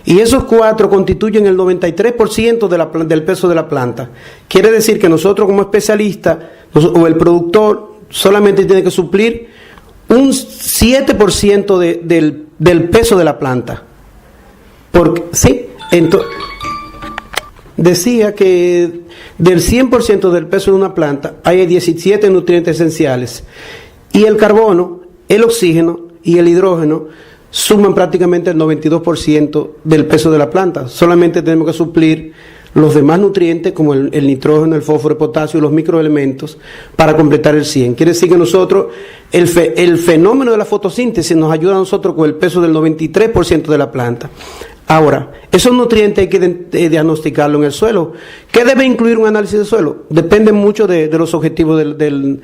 Y esos 4 constituyen el 93% del peso de la planta. Quiere decir que nosotros como especialistas o el productor solamente tiene que suplir un 7% del peso de la planta. Porque, sí, entonces, decía que del 100% del peso de una planta hay 17 nutrientes esenciales. Y el carbono, el oxígeno y el hidrógeno suman prácticamente el 92% del peso de la planta. Solamente tenemos que suplir los demás nutrientes como el nitrógeno, el fósforo, el potasio y los microelementos para completar el 100. Quiere decir que nosotros, el fenómeno de la fotosíntesis nos ayuda a nosotros con el peso del 93% de la planta. Ahora, esos nutrientes hay que diagnosticarlo en el suelo. ¿Qué debe incluir un análisis de suelo? Depende mucho de los objetivos de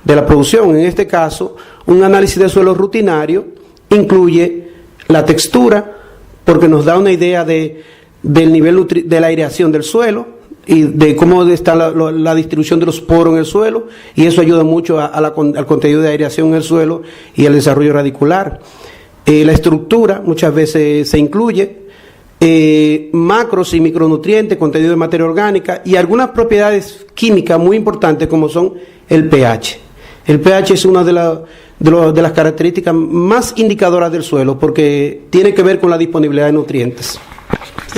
la producción. En este caso, un análisis de suelo rutinario incluye la textura, porque nos da una idea del nivel de la aireación del suelo y de cómo está la distribución de los poros en el suelo, y eso ayuda mucho al contenido de aireación en el suelo y al desarrollo radicular. La estructura muchas veces se incluye, macros y micronutrientes, contenido de materia orgánica y algunas propiedades químicas muy importantes como son el pH. El pH es una de las características más indicadoras del suelo porque tiene que ver con la disponibilidad de nutrientes.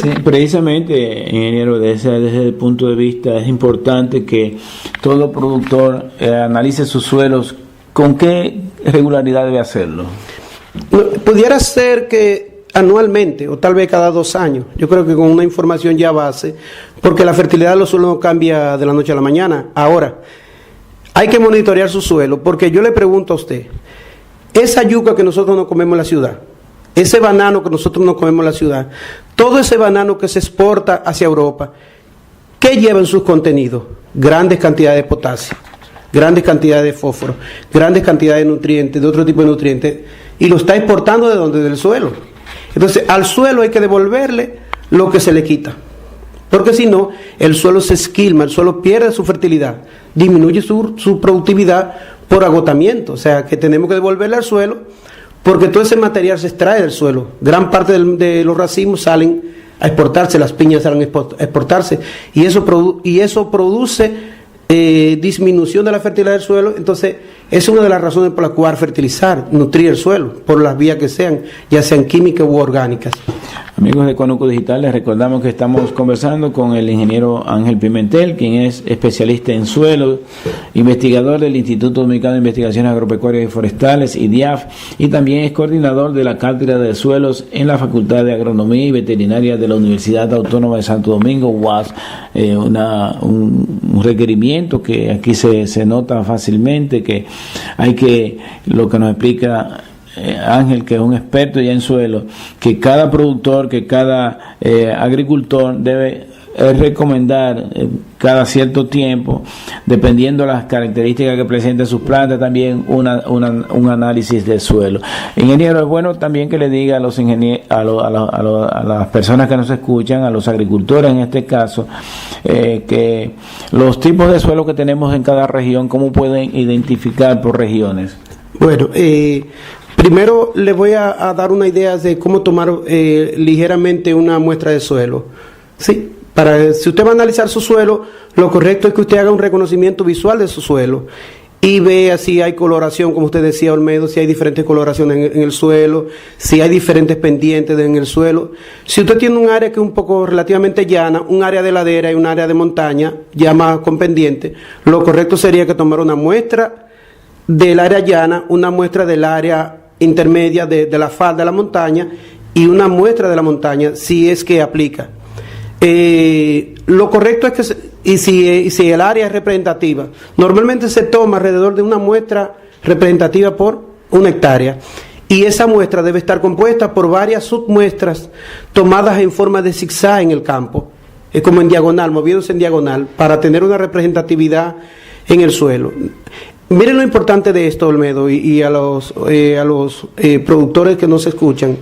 Sí, precisamente, ingeniero, desde el punto de vista es importante que todo productor analice sus suelos. ¿Con qué regularidad debe hacerlo? Pudiera ser que anualmente o tal vez cada 2 años. Yo creo que con una información ya base, porque la fertilidad de los suelos no cambia de la noche a la mañana. Ahora, hay que monitorear su suelo, porque yo le pregunto a usted, esa yuca que nosotros no comemos en la ciudad, ese banano que nosotros no comemos en la ciudad, todo ese banano que se exporta hacia Europa, ¿qué lleva en sus contenidos? Grandes cantidades de potasio, grandes cantidades de fósforo, grandes cantidades de nutrientes, de otro tipo de nutrientes, y lo está exportando ¿de dónde? Del suelo. Entonces, al suelo hay que devolverle lo que se le quita, porque si no, el suelo se esquilma, el suelo pierde su fertilidad, disminuye su productividad por agotamiento. O sea, que tenemos que devolverle al suelo, porque todo ese material se extrae del suelo. Gran parte de los racimos salen a exportarse, las piñas salen a exportarse, y eso produce disminución de la fertilidad del suelo. Entonces, Es una de las razones por las cuales fertilizar, nutrir el suelo, por las vías que sean, ya sean químicas u orgánicas. Amigos de Conuco Digital, les recordamos que estamos conversando con el ingeniero Ángel Pimentel, quien es especialista en suelo, investigador del Instituto Dominicano de Investigaciones Agropecuarias y Forestales, IDIAF, y también es coordinador de la Cátedra de Suelos en la Facultad de Agronomía y Veterinaria de la Universidad Autónoma de Santo Domingo, UAS, un requerimiento que aquí se nota fácilmente, que hay que, lo que nos explica Ángel, que es un experto ya en suelo, que cada productor, que cada agricultor debe recomendar cada cierto tiempo, dependiendo de las características que presenten sus plantas, también un análisis del suelo. Ingeniero, es bueno también que le diga a los ingenieros, a las personas que nos escuchan, a los agricultores en este caso, que los tipos de suelo que tenemos en cada región, ¿cómo pueden identificar por regiones? Bueno, primero le voy a dar una idea de cómo tomar ligeramente una muestra de suelo. Sí, si usted va a analizar su suelo, lo correcto es que usted haga un reconocimiento visual de su suelo y vea si hay coloración, como usted decía, Olmedo, si hay diferentes coloraciones en el suelo, si hay diferentes pendientes en el suelo. Si usted tiene un área que es un poco relativamente llana, un área de ladera y un área de montaña, ya más con pendiente, lo correcto sería que tomara una muestra del área llana, una muestra del área intermedia de la falda de la montaña y una muestra de la montaña, si es que aplica. Lo correcto es que si el área es representativa, normalmente se toma alrededor de una muestra representativa por 1 hectárea, y esa muestra debe estar compuesta por varias submuestras tomadas en forma de zigzag en el campo, es como en diagonal, moviéndose en diagonal, para tener una representatividad en el suelo. Miren lo importante de esto, Olmedo, y a los productores que nos escuchan.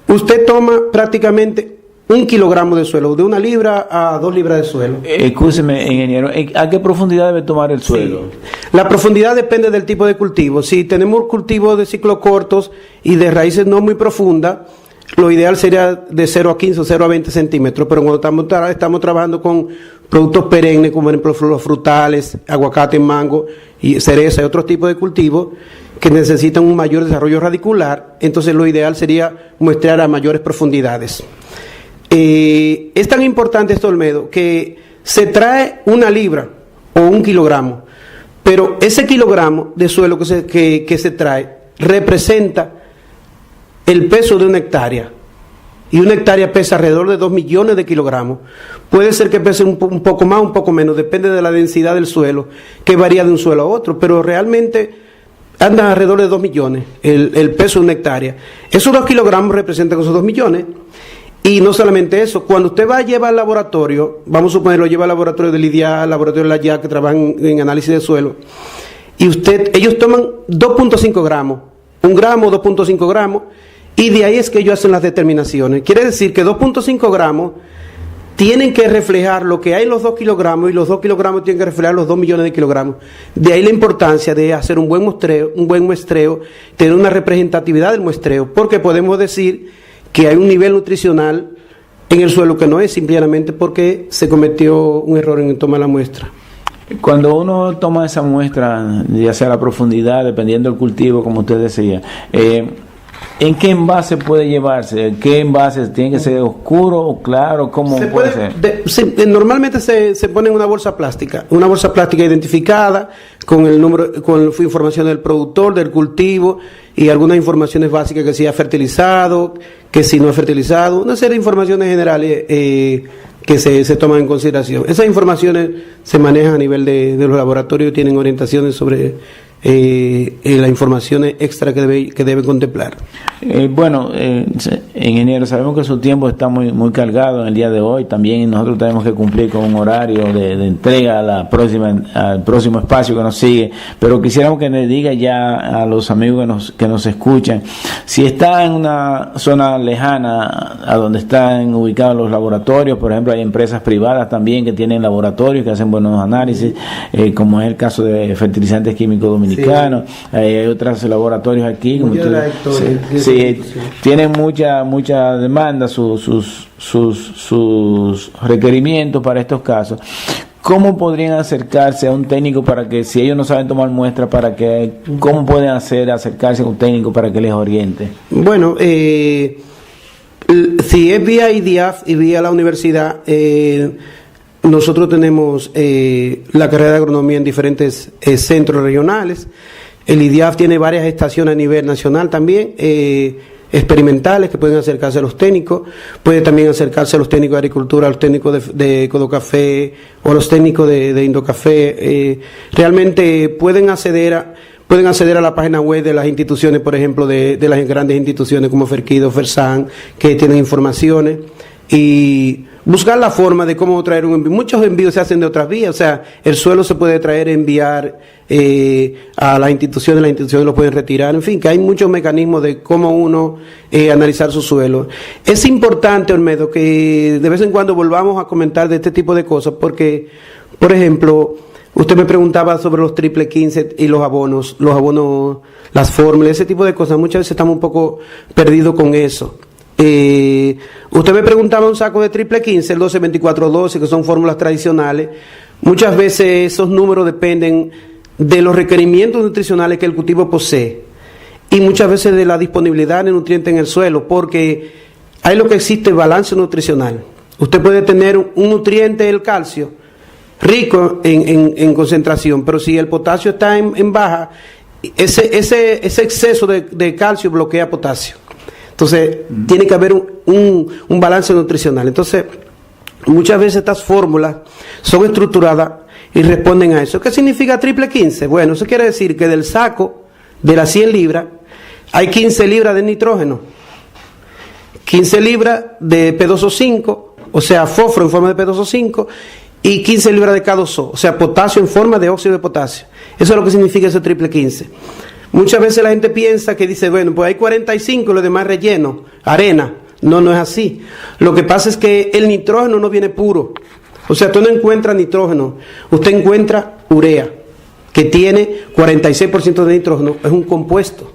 Usted toma prácticamente 1 kilogramo de suelo, de 1 libra a 2 libras de suelo. Escúcheme, ingeniero, ¿a qué profundidad debe tomar el suelo? Sí. La profundidad depende del tipo de cultivo. Si tenemos cultivos de ciclos cortos y de raíces no muy profundas, lo ideal sería de 0 a 15 o 0 a 20 centímetros, pero cuando estamos trabajando con productos perennes, como por ejemplo los frutales, aguacate, mango, y cereza y otros tipos de cultivos que necesitan un mayor desarrollo radicular, entonces lo ideal sería muestrear a mayores profundidades. Es tan importante esto, Olmedo, que se trae 1 libra o 1 kilogramo, pero ese kilogramo de suelo que se trae representa el peso de 1 hectárea, y 1 hectárea pesa alrededor de 2 millones de kilogramos. Puede ser que pese un poco más, un poco menos, depende de la densidad del suelo, que varía de un suelo a otro, pero realmente anda alrededor de 2 millones el peso de 1 hectárea. Esos 2 kilogramos representan esos 2 millones. Y no solamente eso, cuando usted va a llevar al laboratorio, vamos a suponer, lo lleva al laboratorio del IDIA, al laboratorio de la YA, que trabajan en análisis de suelo, y ellos toman 2.5 gramos, 1 gramo, 2.5 gramos, y de ahí es que ellos hacen las determinaciones. Quiere decir que 2.5 gramos tienen que reflejar lo que hay en los 2 kilogramos, y los 2 kilogramos tienen que reflejar los 2 millones de kilogramos. De ahí la importancia de hacer un buen muestreo, tener una representatividad del muestreo, porque podemos decir que hay un nivel nutricional en el suelo que no es simplemente porque se cometió un error en tomar la muestra. Cuando uno toma esa muestra, ya sea la profundidad, dependiendo del cultivo, como usted decía, ¿en qué envase puede llevarse? ¿Qué envase tiene que ser oscuro o claro? ¿Cómo puede ser? Normalmente se pone en una bolsa plástica identificada con el número, con información del productor, del cultivo y algunas informaciones básicas, que si ha fertilizado, que si no ha fertilizado, una serie de informaciones generales que se toman en consideración. Esas informaciones se manejan a nivel de los laboratorios y tienen orientaciones sobre las informaciones extra que debe contemplar. Bueno, ingeniero, sabemos que su tiempo está muy cargado en el día de hoy. También nosotros tenemos que cumplir con un horario de entrega al próximo espacio que nos sigue, pero quisiéramos que nos diga ya a los amigos que nos escuchan, si está en una zona lejana a donde están ubicados los laboratorios. Por ejemplo, hay empresas privadas también que tienen laboratorios que hacen buenos análisis, como es el caso de Fertilizantes Químicos Dominicanos. Sí. Hay otros laboratorios aquí, como tienen mucha demanda, sus requerimientos para estos casos. ¿cómo podrían acercarse a un técnico para que, si ellos no saben tomar muestras, cómo pueden acercarse a un técnico para que les oriente? Bueno, si es vía IDIAF y vía la universidad, nosotros tenemos la carrera de agronomía en diferentes centros regionales. El IDIAF tiene varias estaciones a nivel nacional también, experimentales, que pueden acercarse a los técnicos. Puede también acercarse a los técnicos de agricultura, a los técnicos de Codocafé o a los técnicos de Indocafé. Realmente pueden acceder a la página web de las instituciones, por ejemplo, de las grandes instituciones como Ferquido, Fersan, que tienen informaciones, y buscar la forma de cómo traer un envío. Muchos envíos se hacen de otras vías, o sea, el suelo se puede traer, enviar a las instituciones lo pueden retirar, en fin, que hay muchos mecanismos de cómo uno analizar su suelo. Es importante, Olmedo, que de vez en cuando volvamos a comentar de este tipo de cosas, porque, por ejemplo, usted me preguntaba sobre los triple 15 y los abonos, las fórmulas, ese tipo de cosas. Muchas veces estamos un poco perdidos con eso. Usted me preguntaba un saco de triple 15, el 12-24-12, que son fórmulas tradicionales. Muchas veces esos números dependen de los requerimientos nutricionales que el cultivo posee y muchas veces de la disponibilidad de nutrientes en el suelo, porque hay lo que existe balance nutricional. Usted puede tener un nutriente, el calcio, rico en concentración, pero si el potasio está en baja, ese exceso de calcio bloquea potasio. Entonces, tiene que haber un balance nutricional. Entonces, muchas veces estas fórmulas son estructuradas y responden a eso. ¿Qué significa triple 15? Bueno, eso quiere decir que del saco de las 100 libras hay 15 libras de nitrógeno, 15 libras de P2O5, o sea, fósforo en forma de P2O5, y 15 libras de K2O, o sea, potasio en forma de óxido de potasio. Eso es lo que significa ese triple 15. Muchas veces la gente piensa que dice, bueno, pues hay 45 y los demás relleno, arena. No, no es así. Lo que pasa es que el nitrógeno no viene puro. O sea, tú no encuentras nitrógeno, usted encuentra urea, que tiene 46% de nitrógeno, es un compuesto.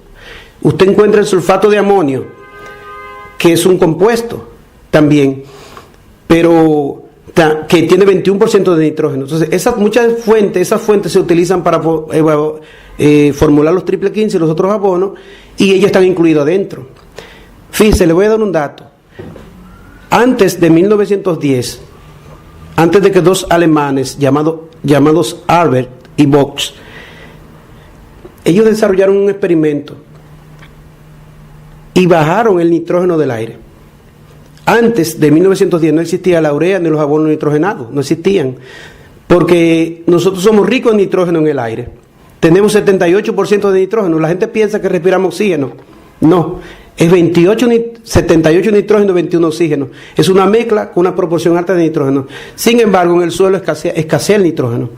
Usted encuentra el sulfato de amonio, que es un compuesto también, pero que tiene 21% de nitrógeno. Entonces, esas fuentes se utilizan para formular los triple 15 y los otros abonos, y ellos están incluidos adentro. Fíjese, le voy a dar un dato. Antes de 1910, antes de que dos alemanes llamados Albert y Box, ellos desarrollaron un experimento y bajaron el nitrógeno del aire. Antes de 1910 no existía la urea ni los abonos nitrogenados, no existían, porque nosotros somos ricos en nitrógeno en el aire. Tenemos 78% de nitrógeno. La gente piensa que respiramos oxígeno. No, es 78 nitrógeno, 21 oxígeno. Es una mezcla con una proporción alta de nitrógeno. Sin embargo, en el suelo escasea el nitrógeno.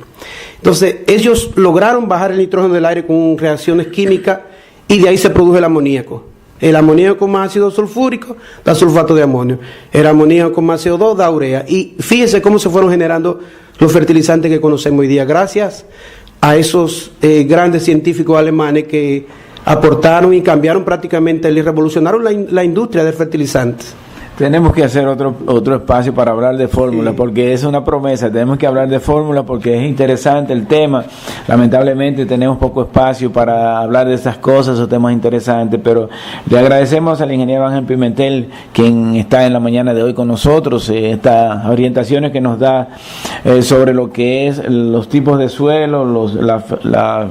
Entonces, ellos lograron bajar el nitrógeno del aire con reacciones químicas y de ahí se produce el amoníaco. El amoníaco más ácido sulfúrico da sulfato de amonio. El amoníaco con más CO2 da urea. Y fíjese cómo se fueron generando los fertilizantes que conocemos hoy día, gracias a esos grandes científicos alemanes que aportaron y cambiaron prácticamente y revolucionaron la industria de fertilizantes. Tenemos que hacer otro espacio para hablar de fórmula, porque es una promesa. Tenemos que hablar de fórmula porque es interesante el tema. Lamentablemente tenemos poco espacio para hablar de estas cosas, esos temas interesantes, pero le agradecemos al ingeniero Ángel Pimentel, quien está en la mañana de hoy con nosotros, estas orientaciones que nos da sobre lo que es los tipos de suelo, la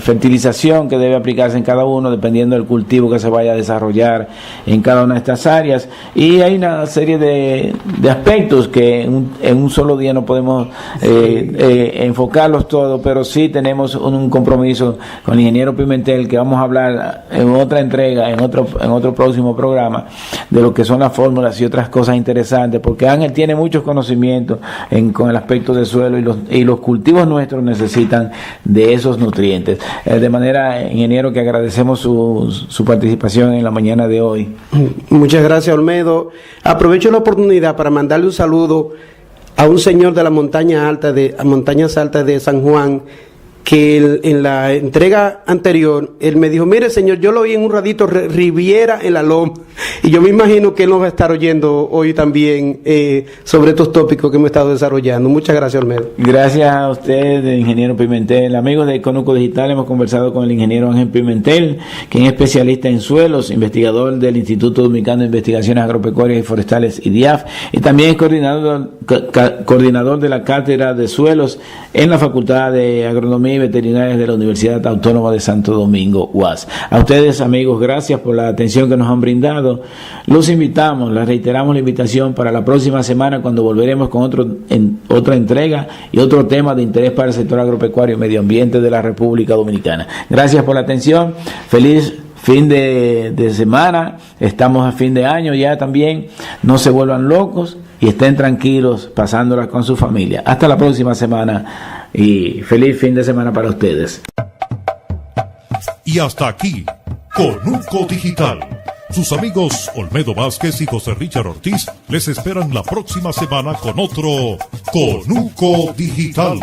fertilización que debe aplicarse en cada uno dependiendo del cultivo que se vaya a desarrollar en cada una de estas áreas, y hay una serie de aspectos que en un solo día no podemos enfocarlos todos, pero sí tenemos un compromiso con el ingeniero Pimentel, que vamos a hablar en otra entrega, en otro próximo programa, de lo que son las fórmulas y otras cosas interesantes, porque Ángel tiene muchos conocimientos con el aspecto del suelo, y los cultivos nuestros necesitan de esos nutrientes. De manera, ingeniero, que agradecemos su participación en la mañana de hoy. Muchas gracias, Olmedo. Aprovecho la oportunidad para mandarle un saludo a un señor de las montañas altas de San Juan, que en la entrega anterior, él me dijo, mire señor, yo lo oí en un radito Riviera en la Loma, y yo me imagino que él nos va a estar oyendo hoy también sobre estos tópicos que hemos estado desarrollando. Muchas gracias, Olmedo. Gracias a usted, ingeniero Pimentel. Amigos de Conuco Digital, hemos conversado con el ingeniero Ángel Pimentel, quien es especialista en suelos, investigador del Instituto Dominicano de Investigaciones Agropecuarias y Forestales, IDIAF, y también es coordinador de la Cátedra de Suelos en la Facultad de Agronomía y Veterinarias de la Universidad Autónoma de Santo Domingo, UAS. A ustedes, amigos, gracias por la atención que nos han brindado. Los invitamos, les reiteramos la invitación para la próxima semana, cuando volveremos con otra entrega y otro tema de interés para el sector agropecuario y medio ambiente de la República Dominicana. Gracias por la atención. Feliz fin de semana. Estamos a fin de año ya también. No se vuelvan locos y estén tranquilos pasándolas con su familia. Hasta la próxima semana y feliz fin de semana para ustedes. Y hasta aquí, Conuco Digital. Sus amigos Olmedo Vázquez y José Richard Ortiz les esperan la próxima semana con otro Conuco Digital.